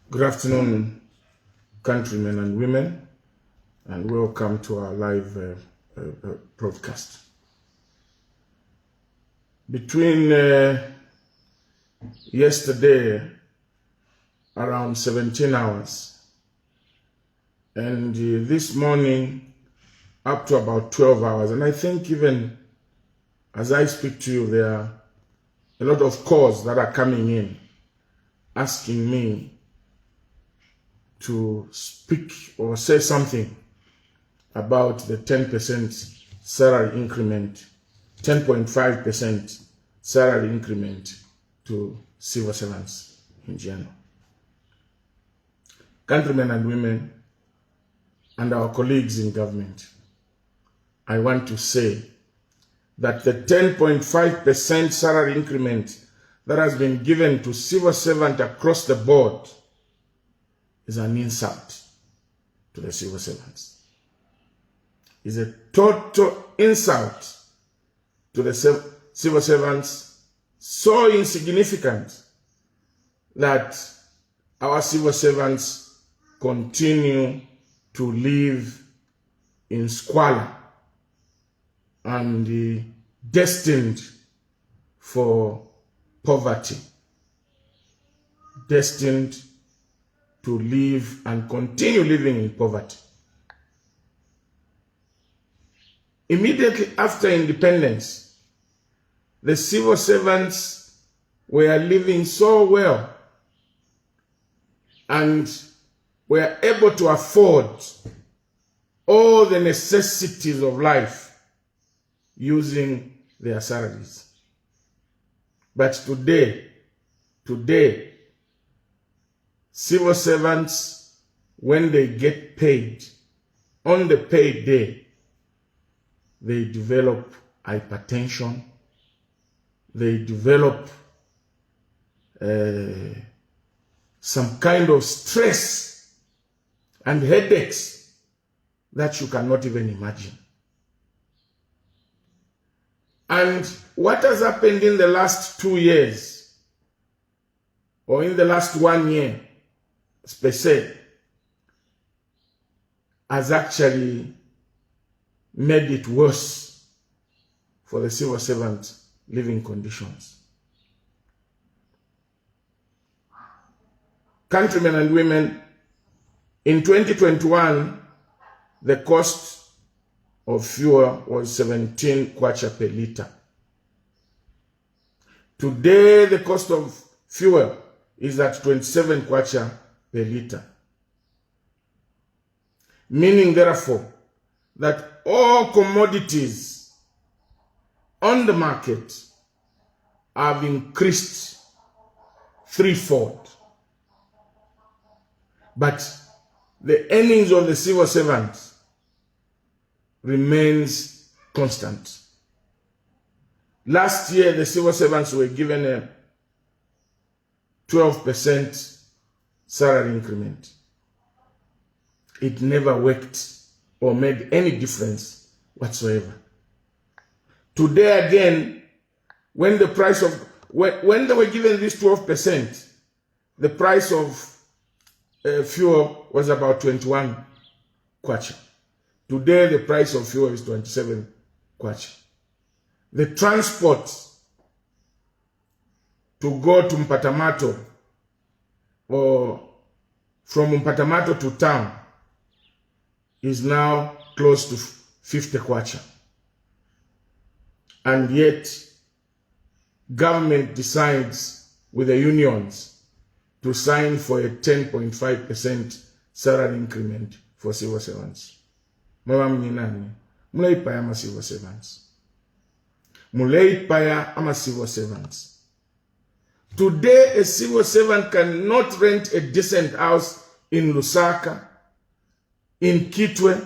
Good afternoon, countrymen and women, and welcome to our live broadcast. Between yesterday, around 17 hours, and this morning, up to about 12 hours, and I think even as I speak to you, there are a lot of calls that are coming in, asking me to speak or say something about the 10% salary increment, 10.5% salary increment to civil servants in general. Countrymen and women and our colleagues in government, I want to say that the 10.5% salary increment that has been given to civil servants across the board is an insult to the civil servants. It's a total insult to the civil servants, so insignificant that our civil servants continue to live in squalor and destined for poverty, destined to live and continue living in poverty. Immediately after independence, the civil servants were living so well and were able to afford all the necessities of life using their salaries. But today, civil servants, when they get paid, on the paid day, they develop hypertension, they develop some kind of stress and headaches that you cannot even imagine. And what has happened in the last 2 years, or in the last 1 year, per se, has actually made it worse for the civil servants' living conditions. Countrymen and women, in 2021, the cost of fuel was 17 kwacha per liter. Today, the cost of fuel is at 27 kwacha per liter. Meaning, therefore, that all commodities on the market have increased threefold. But the earnings of the civil servants remains constant. Last year, the civil servants were given a 12% salary increment. It never worked or made any difference whatsoever. Today again, when the price of, when they were given this 12%, the price of fuel was about 21 kwacha. Today, the price of fuel is 27 kwacha. The transport to go to Mpatamato or from Mpatamato to town is now close to 50 kwacha. And yet, government decides with the unions to sign for a 10.5% salary increment for civil servants. Muleipaya ama civil servants. Muleipaya ama civil servants. Today, a civil servant cannot rent a decent house in Lusaka, in Kitwe,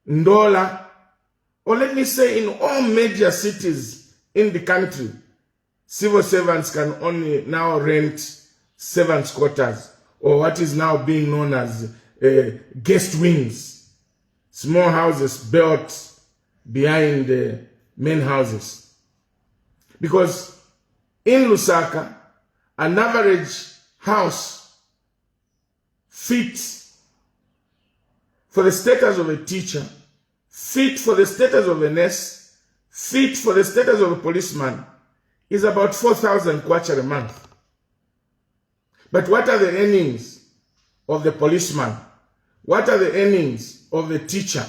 Ndola, or let me say in all major cities in the country. Civil servants can only now rent servants' quarters, or what is now being known as guest wings, small houses built behind the main houses. Because in Lusaka, an average house fit for the status of a teacher, fit for the status of a nurse, fit for the status of a policeman is about 4,000 kwacha a month. But what are the earnings of the policeman? What are the earnings of the teacher?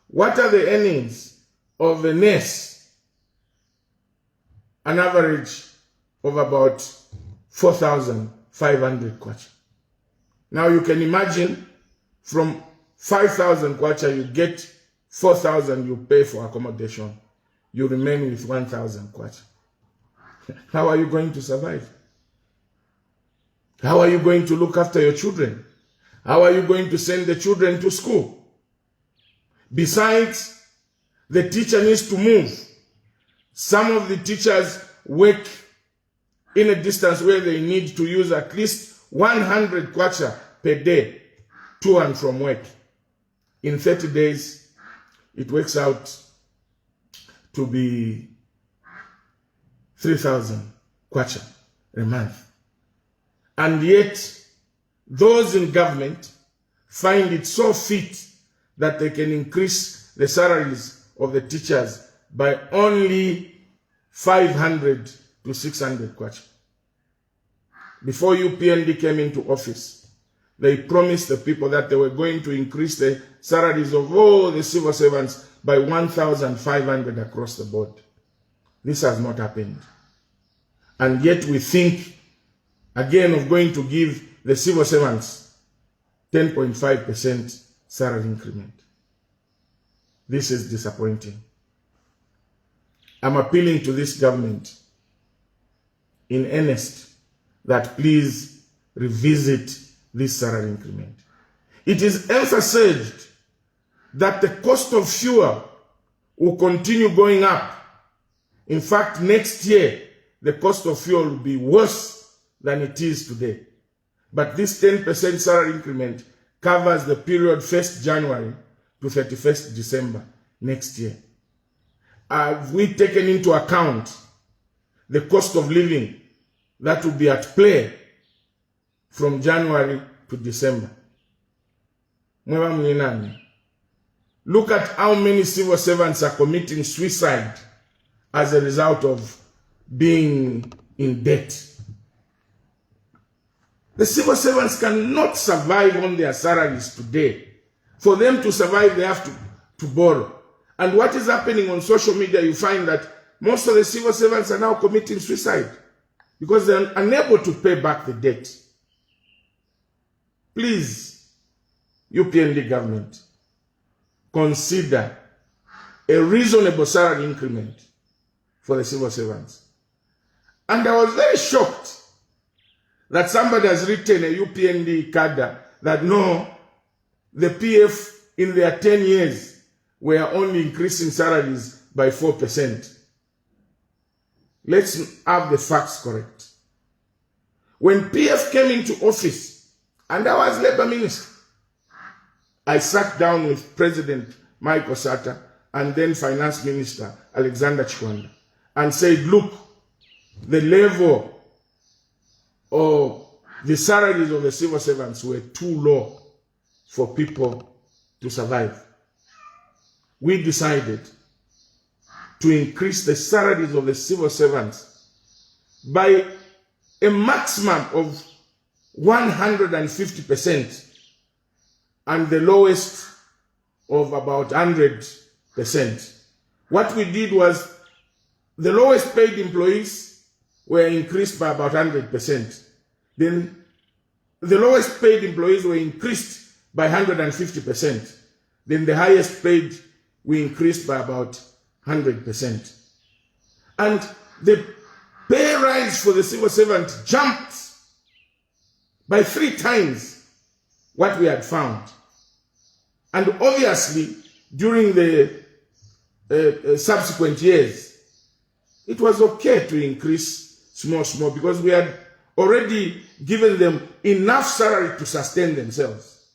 What are the earnings of the nurse? An average of about 4,500 kwacha. Now you can imagine from 5,000 kwacha you get 4,000 you pay for accommodation. You remain with 1,000 kwacha. How are you going to survive? How are you going to look after your children? How are you going to send the children to school? Besides, the teacher needs to move. Some of the teachers work in a distance where they need to use at least 100 kwacha per day to and from work. In 30 days, it works out to be 3,000 kwacha a month. And yet, those in government find it so fit that they can increase the salaries of the teachers by only 500 to 600 kwacha. Before UPND came into office, they promised the people that they were going to increase the salaries of all the civil servants by 1,500 across the board. This has not happened. And yet we think again of going to give the civil servants 10.5% salary increment. This is disappointing. I'm appealing to this government in earnest that please revisit this salary increment. It is emphasized that the cost of fuel will continue going up. In fact, next year, the cost of fuel will be worse than it is today. But this 10% salary increment covers the period 1st January to 31st December next year. Have we taken into account the cost of living that will be at play from January to December? Look at how many civil servants are committing suicide as a result of being in debt. The civil servants cannot survive on their salaries today. For them to survive, they have to borrow. And what is happening on social media, you find that most of the civil servants are now committing suicide because they are unable to pay back the debt. Please, UPND government, consider a reasonable salary increment for the civil servants. And I was very shocked that somebody has written a UPND cadre that no, the PF in their 10 years were only increasing salaries by 4%. Let's have the facts correct. When PF came into office, and I was Labour Minister, I sat down with President Mike Osata and then Finance Minister Alexander Chikwanda and said, look, the level of the salaries of the civil servants were too low for people to survive. We decided to increase the salaries of the civil servants by a maximum of 150% and the lowest of about 100%. What we did was the lowest paid employees were increased by about 100%. Then the lowest paid employees were increased by 150%. Then the highest paid we increased by about 100%. And the pay rise for the civil servant jumped by 3 times what we had found. And obviously, during the subsequent years, it was okay to increase small, because we had already given them enough salary to sustain themselves.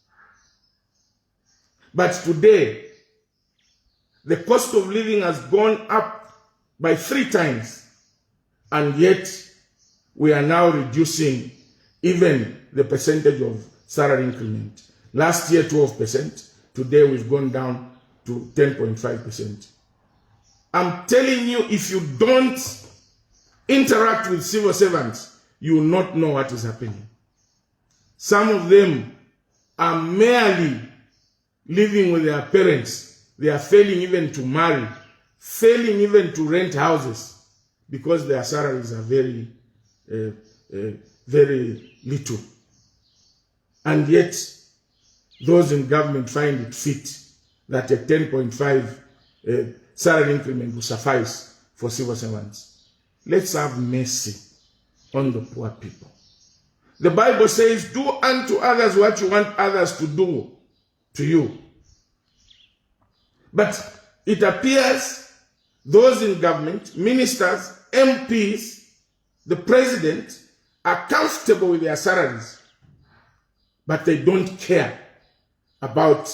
But today, the cost of living has gone up by 3 times, and yet we are now reducing even the percentage of salary increment. Last year, 12%. Today, we've gone down to 10.5%. I'm telling you, if you don't interact with civil servants, you will not know what is happening. Some of them are merely living with their parents. They are failing even to marry, failing even to rent houses because their salaries are very, very little. And yet, those in government find it fit that a 10.5 salary increment will suffice for civil servants. Let's have mercy on the poor people. The Bible says, do unto others what you want others to do to you. But it appears those in government, ministers, MPs, the president, are comfortable with their salaries, but they don't care about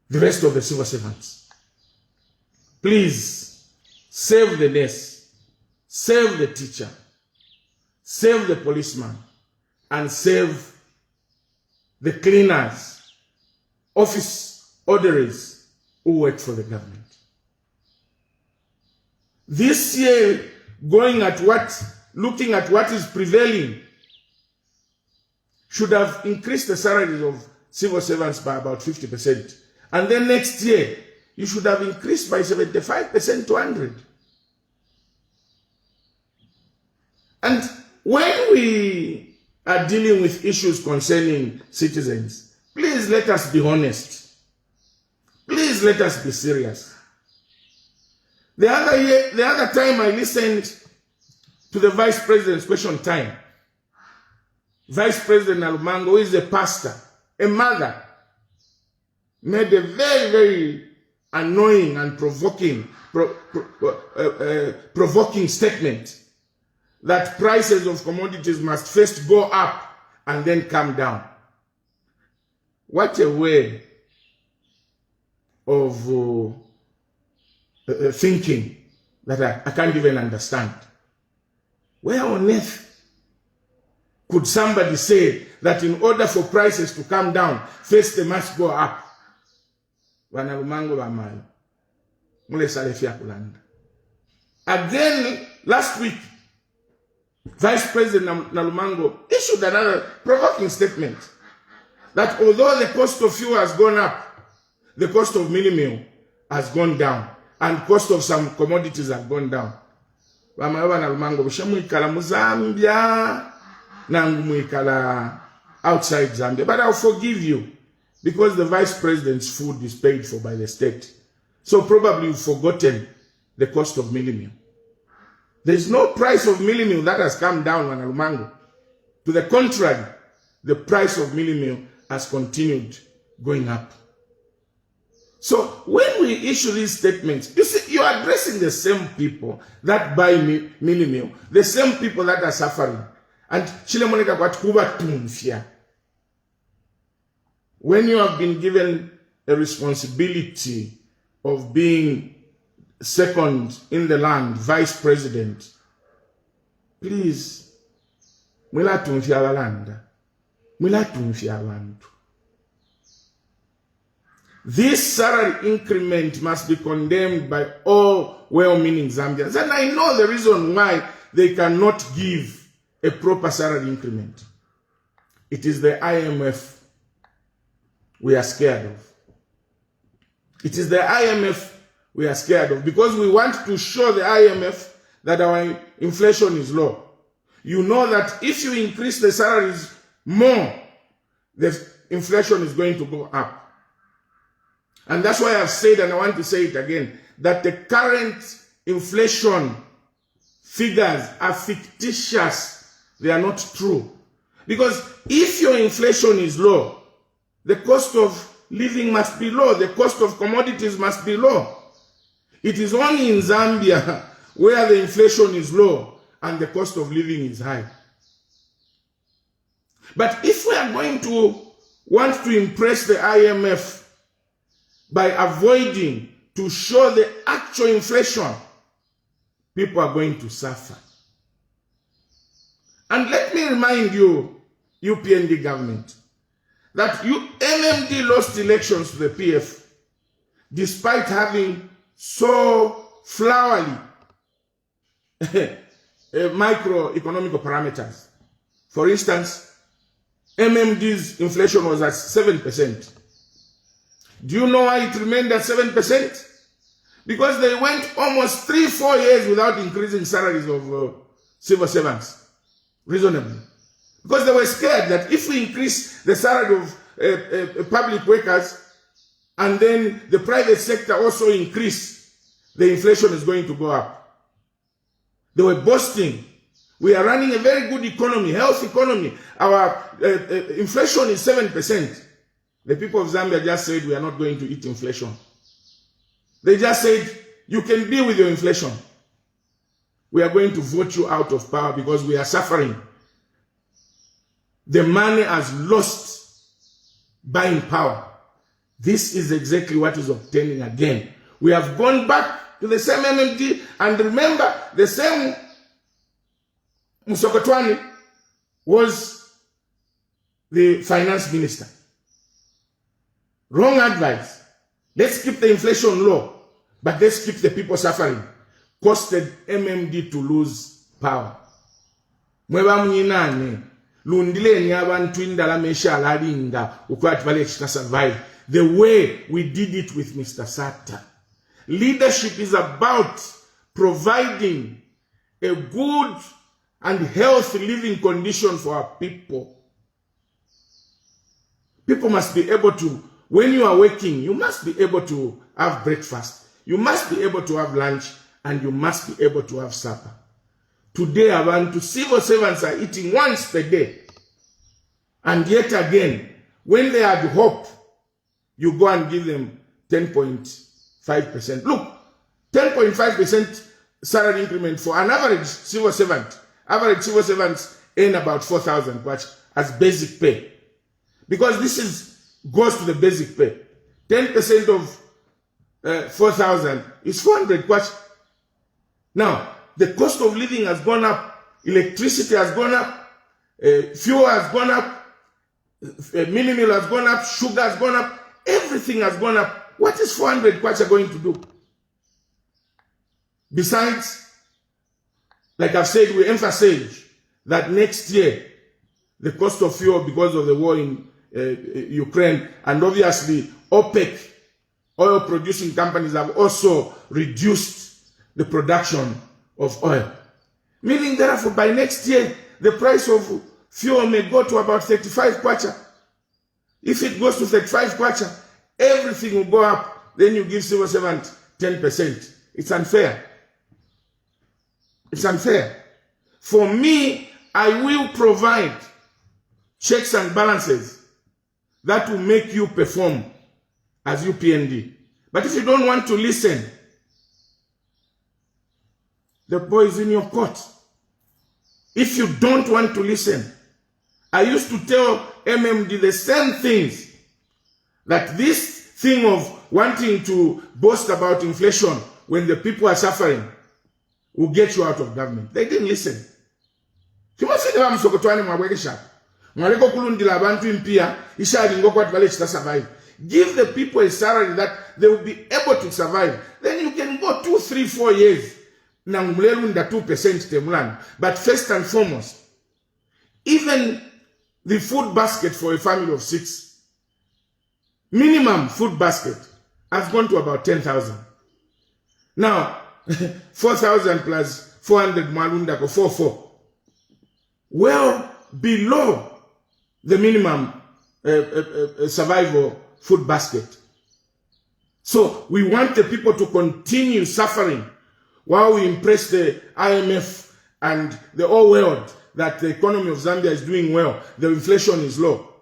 the rest of the civil servants. Please, save the nurse, save the teacher, save the policeman, and save the cleaners, office orderlies who work for the government. This year, looking at what is prevailing, should have increased the salaries of civil servants by about 50%. And then next year, you should have increased by 75% to 100%. And when we are dealing with issues concerning citizens, please let us be honest. Please let us be serious. The other time I listened to the Vice President's question time. Vice President Nalumango, who is a pastor, a mother, made a very, very annoying and provoking statement that prices of commodities must first go up and then come down. What a way of thinking that I can't even understand. Where on earth could somebody say that in order for prices to come down, first they must go up? Again, last week, Vice President Nalumango issued another provoking statement that although the cost of fuel has gone up, the cost of mini meal has gone down, and cost of some commodities have gone down. Outside Zambia, but I'll forgive you because the Vice President's food is paid for by the state. So probably you've forgotten the cost of mini meal. There's no price of mini meal that has come down on Alumango. To the contrary, the price of mini meal has continued going up. So when we issue these statements, you see, you are addressing the same people that buy mini meal, the same people that are suffering. And when you have been given a responsibility of being second in the land, vice president, please, this salary increment must be condemned by all well-meaning Zambians. And I know the reason why they cannot give a proper salary increment. It is the IMF we are scared of. It is the IMF we are scared of because we want to show the IMF that our inflation is low. You know that if you increase the salaries more, the inflation is going to go up. And that's why I've said, and I want to say it again, that the current inflation figures are fictitious. They are not true. Because if your inflation is low, the cost of living must be low. The cost of commodities must be low. It is only in Zambia where the inflation is low and the cost of living is high. But if we are going to want to impress the IMF by avoiding to show the actual inflation, people are going to suffer. And let me remind you UPND government, that MMD lost elections to the PF despite having so flowery microeconomic parameters. For instance, MMD's inflation was at 7%. Do you know why it remained at 7%? Because they went almost 3-4 years without increasing salaries of civil servants reasonably. Because they were scared that if we increase the salary of public workers and then the private sector also increase, the inflation is going to go up. They were boasting. We are running a very good economy, health economy. Our inflation is 7%. The people of Zambia just said we are not going to eat inflation. They just said, you can deal with your inflation. We are going to vote you out of power because we are suffering. The money has lost buying power. This is exactly what is obtaining again. We have gone back to the same MMD, and remember, the same Musokotwani was the finance minister. Wrong advice. Let's keep the inflation low, but let's keep the people suffering. Costed MMD to lose power. Mweba mnyinane, lundile ni abantu indala mesha alaringa, ukwati vale chita survive. The way we did it with Mr. Sata. Leadership is about providing a good and healthy living condition for our people. People must be able to, when you are working, you must be able to have breakfast. You must be able to have lunch, and you must be able to have supper. Today, abantu civil servants are eating once per day. And yet again, when they had hope, you go and give them 10.5%. Look, 10.5% salary increment for an average civil servant. Average civil servants earn about 4,000 kwacha as basic pay. Because this goes to the basic pay. 10% of 4,000 is 400 kwacha. Now, the cost of living has gone up. Electricity has gone up. Fuel has gone up. Mini meal has gone up. Sugar has gone up. Everything has gone up. What is 400 kwacha going to do? Besides, like I've said, we emphasize that next year, the cost of fuel because of the war in Ukraine, and obviously OPEC, oil producing companies, have also reduced the production of oil. Meaning, therefore, by next year, the price of fuel may go to about 35 kwacha. If it goes to 35 kwacha, everything will go up. Then you give civil servant 10%. It's unfair. It's unfair. For me, I will provide checks and balances that will make you perform as UPND. But if you don't want to listen, the ball is in your court. If you don't want to listen, I used to tell MMD the same things, that this thing of wanting to boast about inflation when the people are suffering will get you out of government. They didn't listen. Give the people a salary that they will be able to survive. Then you can go 2, 3, 4 years. 2%. But first and foremost, even the food basket for a family of 6, minimum food basket, has gone to about 10,000. Now, 4,000 plus 400 malunda ko 4,4. Well below the minimum survival food basket. So we want the people to continue suffering while we impress the IMF and the whole world that the economy of Zambia is doing well, the inflation is low.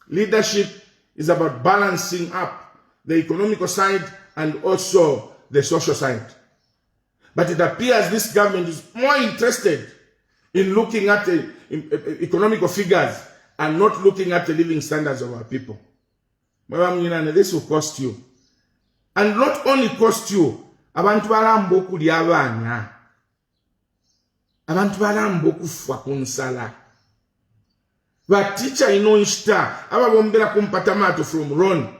Leadership is about balancing up the economical side and also the social side. But it appears this government is more interested in looking at the economical figures and not looking at the living standards of our people. This will cost you. And not only cost you, abantu balambo kulya abaana. Abantu balambo kufa ku nsala. But teacher ino nshita aba bombera kumpatamato from Ron.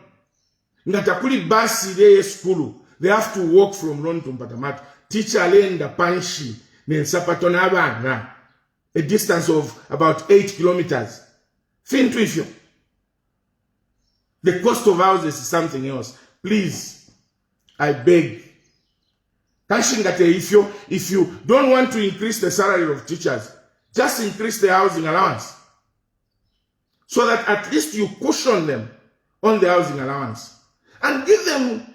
Ngatakuli basi ile school. They have to walk from Ron to Mpatamato. Teacher alenda panshi ne sapato na abana. A distance of about 8 kilometers. Fintu ifyo. The cost of houses is something else. Please, I beg. If you don't want to increase the salary of teachers, just increase the housing allowance. So that at least you cushion them on the housing allowance. And give them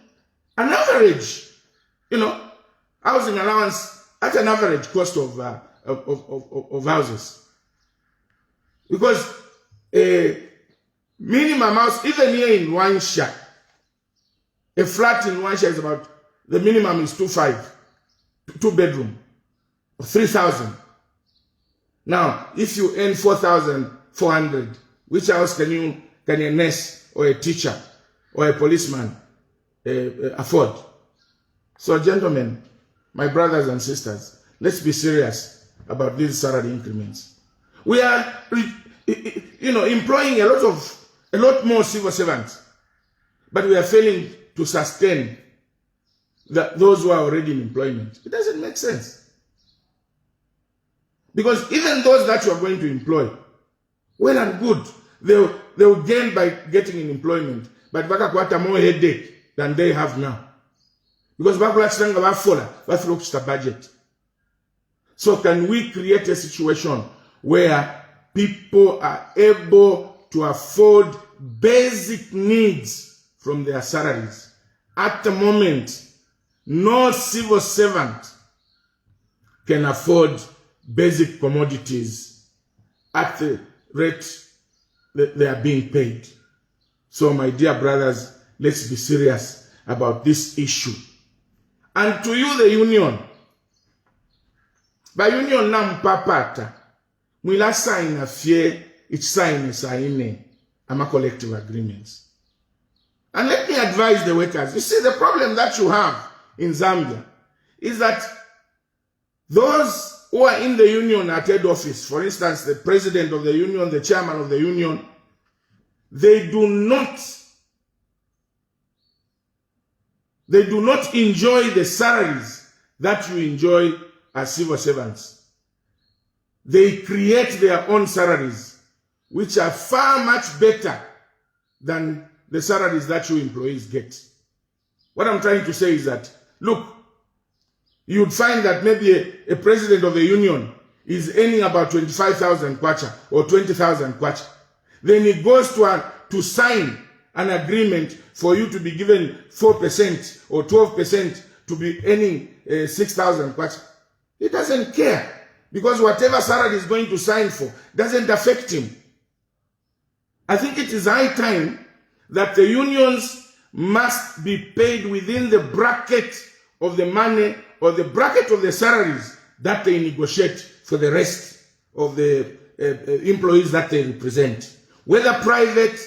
an average, housing allowance at an average cost of houses. Because a minimum house, even here in Wansha, a flat in Wansha is about, the minimum is 2.5, 2 bedroom, 3,000. Now, if you earn 4,400, which house can a nurse or a teacher or a policeman afford? So, gentlemen, my brothers and sisters, let's be serious about these salary increments. We are, employing a lot more civil servants, but we are failing to sustain those who are already in employment. It doesn't make sense. Because even those that you are going to employ, well and good, they will gain by getting in employment, but bakakwata more headache than they have now. Because bakulachanga bafola, bafulokuchita budget. So can we create a situation where people are able to afford basic needs from their salaries? At the moment, no civil servant can afford basic commodities at the rate that they are being paid. So, my dear brothers, let's be serious about this issue. And to you, the union, by union nam papata, mwila sign a fear, it's sign ama collective agreements. And let me advise the workers. You see, the problem that you have in Zambia is that those who are in the union at head office, for instance, the president of the union, the chairman of the union, they do not enjoy the salaries that you enjoy as civil servants. They create their own salaries, which are far much better than the salaries that you employees get. What I'm trying to say is that, look, you'd find that maybe a president of the union is earning about 25,000 kwacha or 20,000 kwacha. Then he goes to sign an agreement for you to be given 4% or 12% to be earning 6,000 kwacha. He doesn't care, because whatever salary is going to sign for doesn't affect him. I think it is high time that the unions must be paid within the bracket of the money or the bracket of the salaries that they negotiate for the rest of the employees that they represent, whether private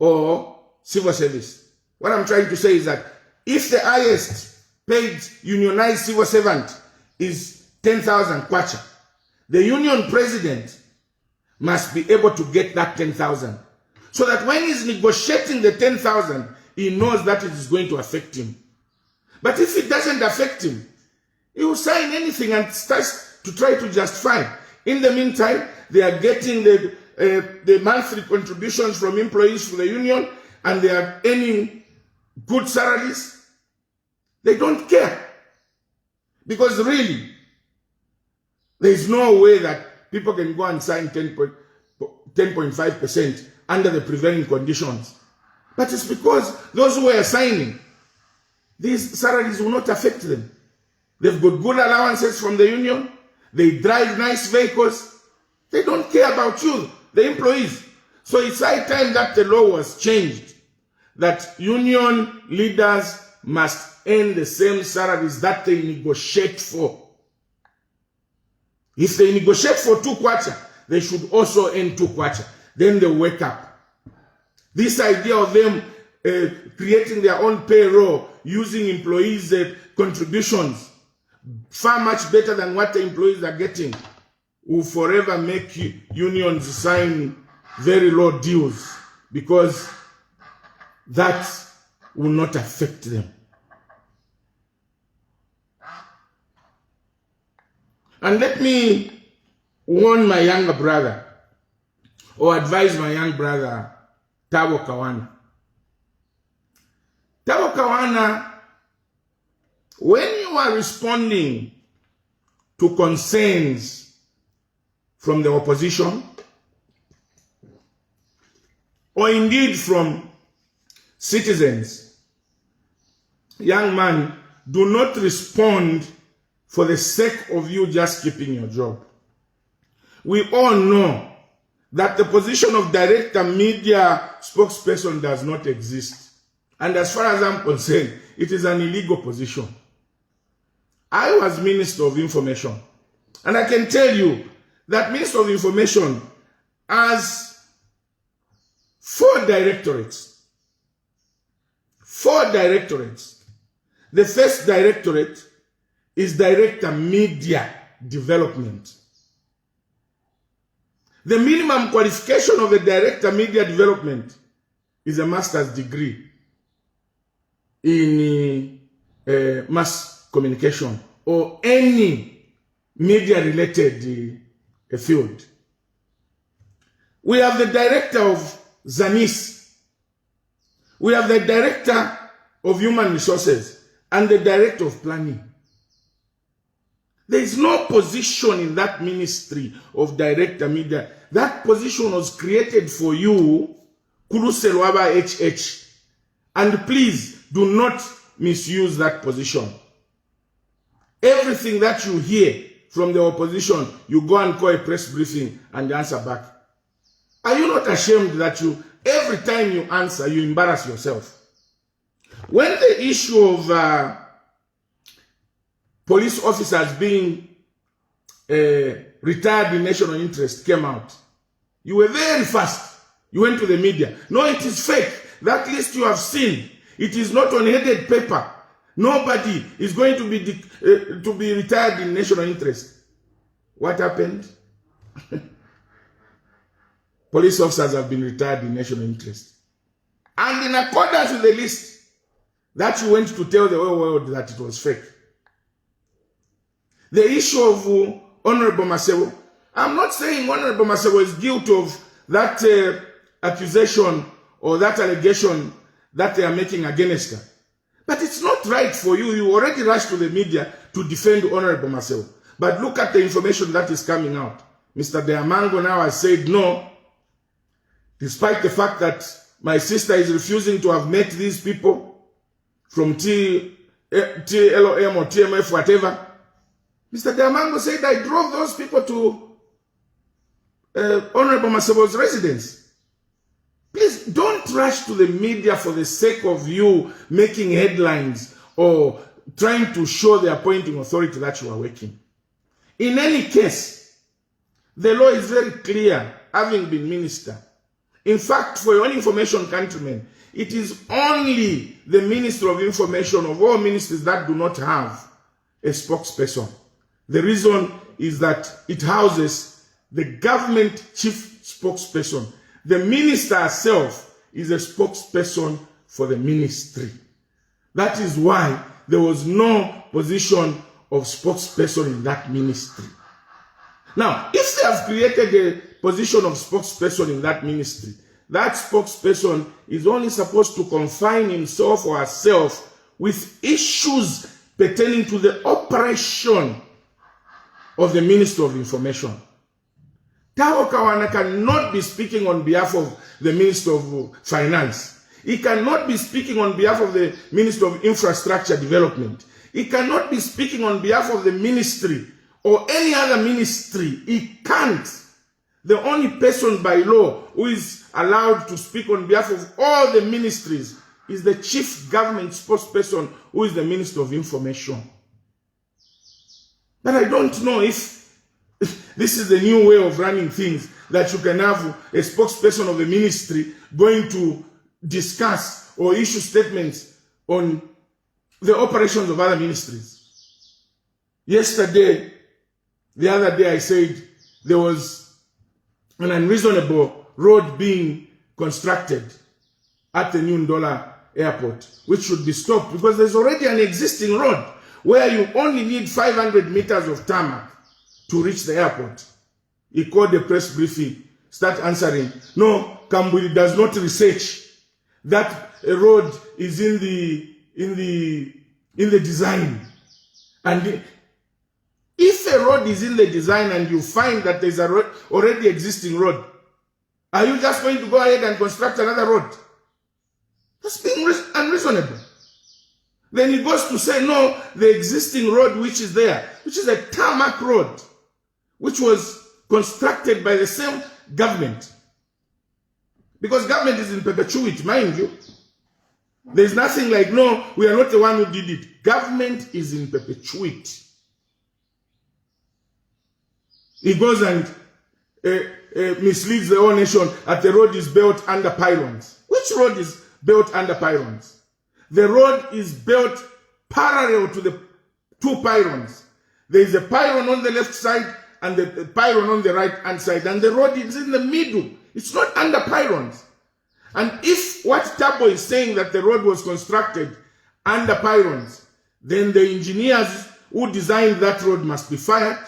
or civil service. What I'm trying to say is that if the highest paid unionized civil servant is 10,000 kwacha, the union president must be able to get that 10,000. So that when he's negotiating the 10,000, he knows that it is going to affect him. But if it doesn't affect him, he will sign anything and starts to try to justify. In the meantime, they are getting the monthly contributions from employees to the union, and they are earning good salaries. They don't care. Because really, there is no way that people can go and sign 10.5% under the prevailing conditions. But it's because those who are signing, these salaries will not affect them. They've got good allowances from the union. They drive nice vehicles. They don't care about you, the employees. So it's high time that the law was changed, that union leaders must earn the same salaries that they negotiate for. If they negotiate for 2 kwacha, they should also earn 2 kwacha. Then they wake up. This idea of them creating their own payroll, using employees' contributions, far much better than what the employees are getting, will forever make unions sign very low deals, because that will not affect them. And let me warn my younger brother, or advise my young brother, Tabo Kawana. Tabo Kawana, when you are responding to concerns from the opposition, or indeed from citizens, young man, do not respond for the sake of you just keeping your job. We all know that the position of director media spokesperson does not exist. And as far as I'm concerned, it is an illegal position. I was Minister of Information, and I can tell you that Minister of Information has 4 directorates. 4 directorates. The first directorate is Director Media Development. The minimum qualification of a Director Media Development is a master's degree in mass communication or any media-related field. We have the Director of ZANIS. We have the Director of Human Resources and the Director of Planning. There is no position in that ministry of Director Media. That position was created for you, Kuruselwaba HH. And please do not misuse that position. Everything that you hear from the opposition, you go and call a press briefing and answer back. Are you not ashamed that every time you answer, you embarrass yourself? When the issue of police officers being retired in national interest came out, you were very fast. You went to the media. No, it is fake. That list you have seen, it is not on headed paper. Nobody is going to be retired in national interest. What happened? Police officers have been retired in national interest. And in accordance with the list that you went to tell the whole world that it was fake. The issue of Honorable Masewo, I'm not saying Honorable Masewo is guilty of that accusation or that allegation that they are making against her. But it's not right for you. You already rushed to the media to defend Honorable Masewo. But look at the information that is coming out. Mr. Deamango now has said no, despite the fact that my sister is refusing to have met these people from TLOM or TMF, whatever. Mr. Deamango said, I drove those people to Honorable Masewo's residence. Please don't rush to the media for the sake of you making headlines or trying to show the appointing authority that you are working. In any case, the law is very clear, having been minister. In fact, for your own information, countrymen, it is only the Minister of Information of all ministries that do not have a spokesperson. The reason is that it houses the government chief spokesperson. The minister herself is a spokesperson for the ministry. That is why there was no position of spokesperson in that ministry. Now, if they have created a position of spokesperson in that ministry, that spokesperson is only supposed to confine himself or herself with issues pertaining to the operation of the Minister of Information. Tabo Kawana cannot be speaking on behalf of the Minister of Finance. He cannot be speaking on behalf of the Minister of Infrastructure Development. He cannot be speaking on behalf of the ministry or any other ministry. He can't. The only person by law who is allowed to speak on behalf of all the ministries is the chief government spokesperson, who is the Minister of Information. But I don't know if this is the new way of running things, that you can have a spokesperson of the ministry going to discuss or issue statements on the operations of other ministries. The other day I said there was an unreasonable road being constructed at the New Ndola airport, which should be stopped because there's already an existing road where you only need 500 meters of tarmac to reach the airport. He called the press briefing, start answering. No, Kambwili does not research that a road is in the design. And if a road is in the design and you find that there's a already existing road, are you just going to go ahead and construct another road? That's being unreasonable. Then he goes to say, no, the existing road which is there, which is a tarmac road, which was constructed by the same government. Because government is in perpetuity, mind you. There's nothing like, no, we are not the one who did it. Government is in perpetuity. He goes and misleads the whole nation that the road is built under pylons. Which road is built under pylons? The road is built parallel to the two pylons. There is a pylon on the left side and the pylon on the right hand side, and the road is in the middle. It's not under pylons. And if what Tabo is saying that the road was constructed under pylons, then the engineers who designed that road must be fired.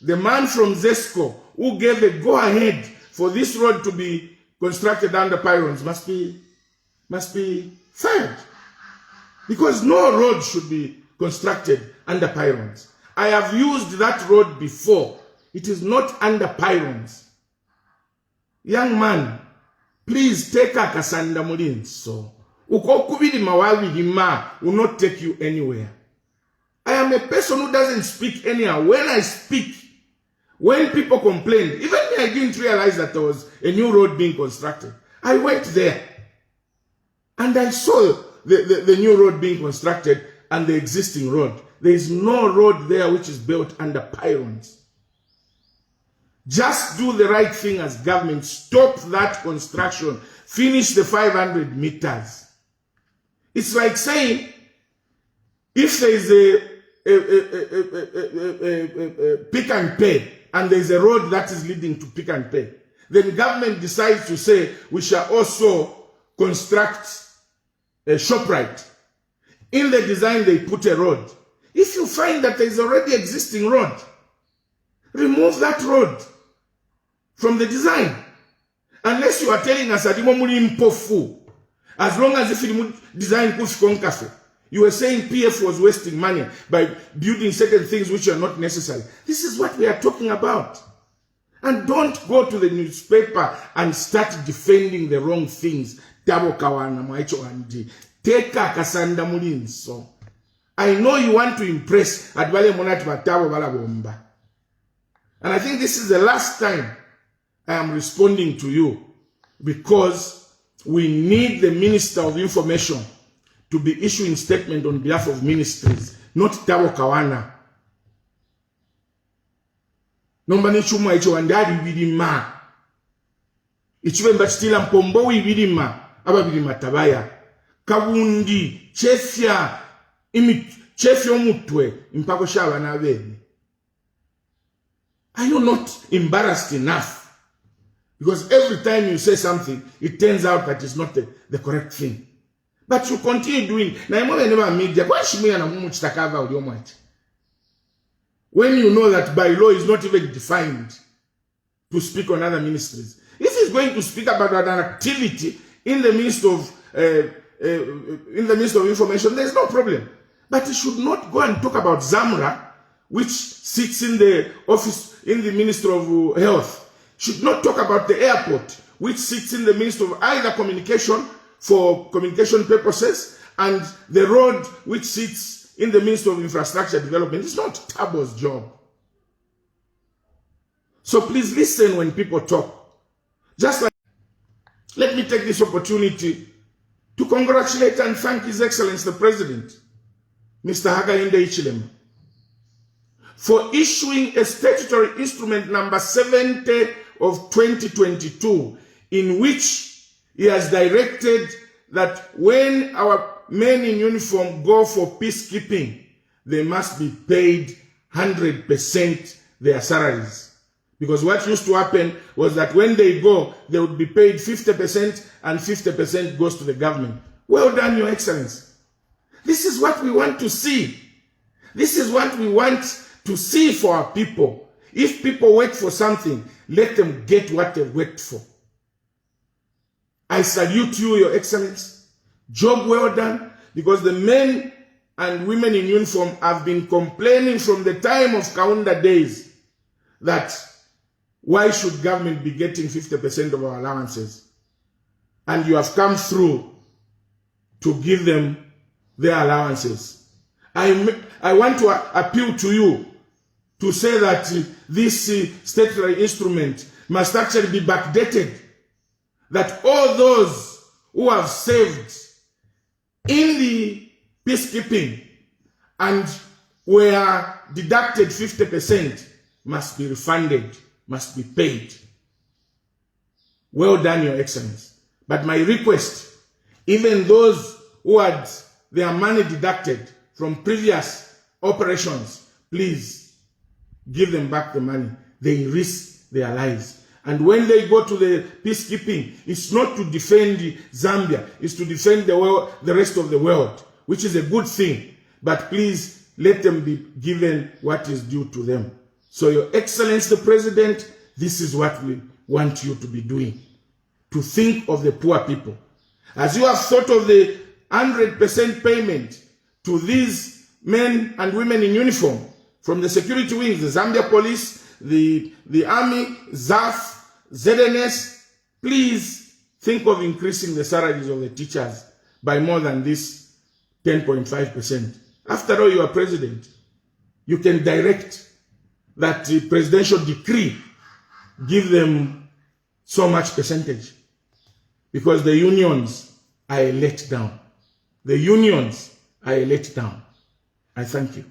The man from ZESCO who gave the go-ahead for this road to be constructed under pylons must be fired. Because no road should be constructed under pylons. I have used that road before. It is not under pylons. Young man, please take a kasanda mulinso. Ukokubili mawawilima will not take you anywhere. I am a person who doesn't speak anyhow. When I speak, when people complained, even me, I didn't realize that there was a new road being constructed. I went there and I saw the new road being constructed and the existing road. There is no road there which is built under pylons. Just do the right thing as government. Stop that construction. Finish the 500 meters. It's like saying, if there is a Pick and Pay, and there is a road that is leading to Pick and Pay, then government decides to say, we shall also construct a ShopRite. In the design, they put a road. If you find that there is already existing road, remove that road from the design. Unless you are telling us that as long as if you design cafe, you were saying PF was wasting money by building certain things which are not necessary. This is what we are talking about. And don't go to the newspaper and start defending the wrong things. I know you want to impress. And I think this is the last time I am responding to you, because we need the Minister of Information to be issuing statement on behalf of ministries, not Tabo Kawana. Nombani chuma icho wandari bidima. Ichwe mbachitila mpombo wibidima. Aba bidima tabaya. Kabundi, chefya omutwe, impako shawa na abeni. Are you not embarrassed enough? Because every time you say something, it turns out that it's not the correct thing. But you continue doing. When you know that by law is not even defined to speak on other ministries. If he's going to speak about an activity in the midst of information, there's no problem. But he should not go and talk about Zamra, which sits in the office in the Ministry of Health. Should not talk about the airport, which sits in the Ministry of either communication for communication purposes, and the road which sits in the Ministry of Infrastructure Development. It's not Tabo's job. So please listen when people talk. Just like, let me take this opportunity to congratulate and thank His Excellency the President, Mr. Hakainde Hichilema, for issuing a statutory instrument number 70 of 2022, in which he has directed that when our men in uniform go for peacekeeping, they must be paid 100% their salaries. Because what used to happen was that when they go, they would be paid 50% and 50% goes to the government. Well done, Your Excellency. This is what we want to see. This is what we want to see for our people. If people work for something, let them get what they worked for. I salute you, Your Excellency. Job well done, because the men and women in uniform have been complaining from the time of Kaunda days that why should government be getting 50% of our allowances? And you have come through to give them their allowances. I want to appeal to you to say that this statutory instrument must actually be backdated. That all those who have served in the peacekeeping and were deducted 50% must be refunded, must be paid. Well done, Your Excellency. But my request, even those who had their money deducted from previous operations, please give them back the money. They risk their lives. And when they go to the peacekeeping, it's not to defend Zambia, it's to defend the rest of the world, which is a good thing. But please let them be given what is due to them. So, Your Excellency the President, this is what we want you to be doing. To think of the poor people. As you have thought of the 100% payment to these men and women in uniform, from the security wings, the Zambia Police, the Army, ZAF, ZNS, please think of increasing the salaries of the teachers by more than this 10.5%. After all, you are president. You can direct that the presidential decree give them so much percentage. Because the unions are a letdown. The unions are a letdown. I thank you.